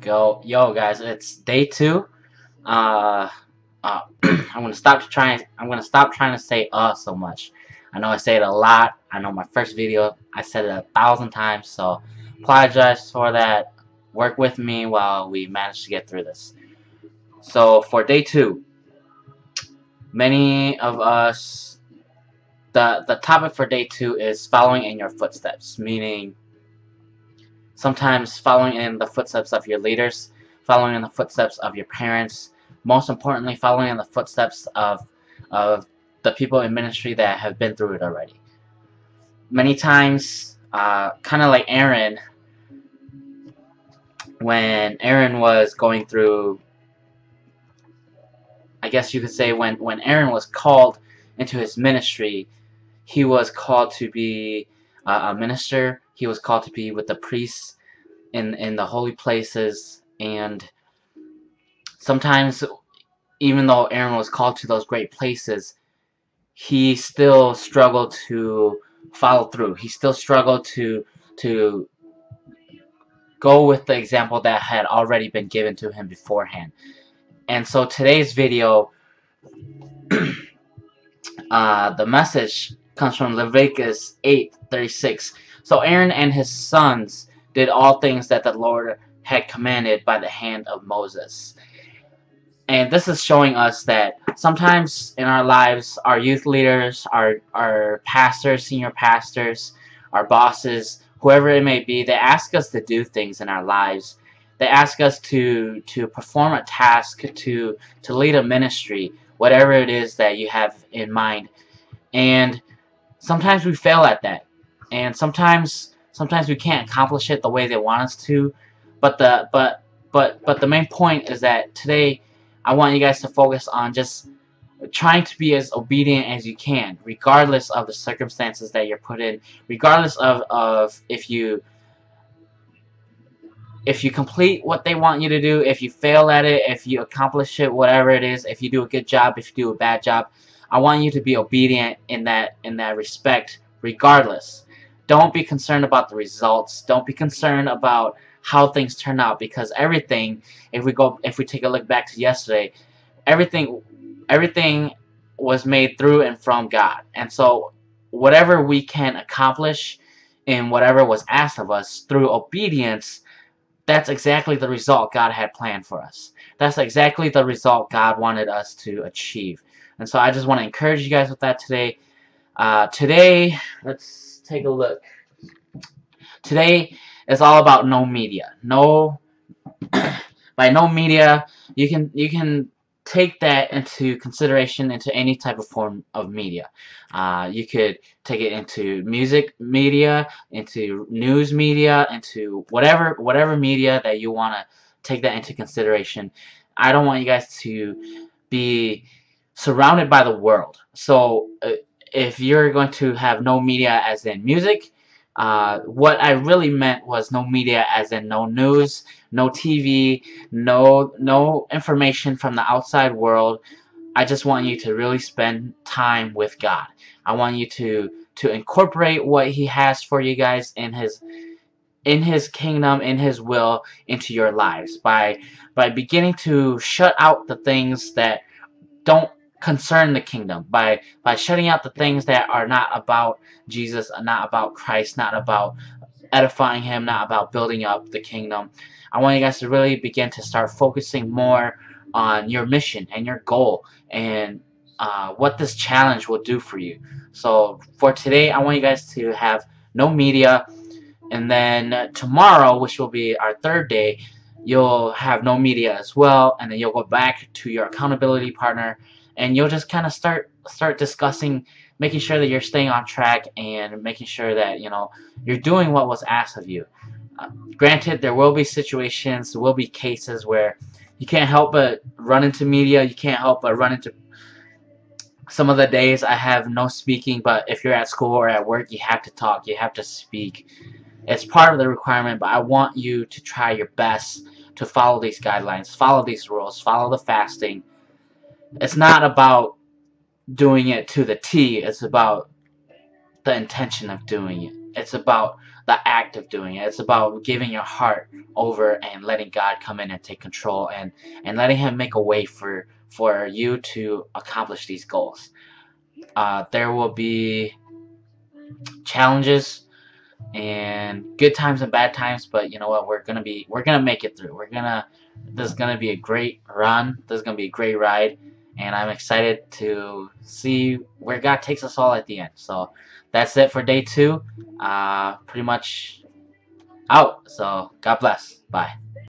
Yo, guys, it's day two. Uh, I'm gonna stop trying to say so much. I know I say it a lot. I know my first video I said it 1,000 times. So apologize for that. Work with me while we manage to get through this. So for day two, many of us, the topic for day two is following in your footsteps, meaning sometimes following in the footsteps of your leaders, following in the footsteps of your parents, most importantly, following in the footsteps of the people in ministry that have been through it already. Many times, kind of like Aaron, when Aaron was going through, I guess you could say when Aaron was called into his ministry, he was called to be a minister. He was called to be with the priests in the holy places, and sometimes even though Aaron was called to those great places, he still struggled to follow through. He still struggled to go with the example that had already been given to him beforehand. And so today's video, the message comes from Leviticus 8:36. So Aaron and his sons did all things that the Lord had commanded by the hand of Moses. And this is showing us that sometimes in our lives, our youth leaders, our pastors, senior pastors, our bosses, whoever it may be, they ask us to do things in our lives. They ask us to perform a task, to lead a ministry, whatever it is that you have in mind. And sometimes we fail at that. And sometimes we can't accomplish it the way they want us to. But the main point is that today I want you guys to focus on just trying to be as obedient as you can, regardless of the circumstances that you're put in, regardless of if you complete what they want you to do, if you fail at it, if you accomplish it, whatever it is, if you do a good job, if you do a bad job. I want you to be obedient in that respect, regardless. Don't be concerned about the results. Don't be concerned about how things turn out, because everything, if we take a look back to yesterday, everything was made through and from God. And so whatever we can accomplish in whatever was asked of us through obedience, that's exactly the result God had planned for us. That's exactly the result God wanted us to achieve. And so I just want to encourage you guys with that today. Today, let's take a look. Today is all about no media. By no media, you can take that into consideration into any type of form of media. You could take it into music media, into news media, into whatever media that you want to take that into consideration. I don't want you guys to be surrounded by the world. So if you're going to have no media as in music, what I really meant was no media as in no news, no TV, no information from the outside world. I just want you to really spend time with God. I want you to incorporate what He has for you guys in His kingdom, in His will, into your lives by beginning to shut out the things that don't concern the kingdom, by shutting out the things that are not about Jesus, not about Christ, not about edifying Him, not about building up the kingdom. I want you guys to really begin to start focusing more on your mission and your goal, and what this challenge will do for you. So for today, I want you guys to have no media, and then tomorrow, which will be our third day, you'll have no media as well, and then you'll go back to your accountability partner, and you'll just kind of start discussing, making sure that you're staying on track and making sure that you're doing what was asked of you. Granted, there will be situations, there will be cases where you can't help but run into media. You can't help but run into. Some of the days I have no speaking, but if you're at school or at work, you have to talk, you have to speak. It's part of the requirement, but I want you to try your best to follow these guidelines, follow these rules, follow the fasting. It's not about doing it to the T. It's about the intention of doing it. It's about the act of doing it. It's about giving your heart over and letting God come in and take control, and letting Him make a way for you to accomplish these goals. There will be challenges and good times and bad times, but you know what, we're gonna make it through. This is gonna be a great run. This is gonna be a great ride, and I'm excited to see where God takes us all at the end. So that's it for day 2. Pretty much out. So God bless. Bye.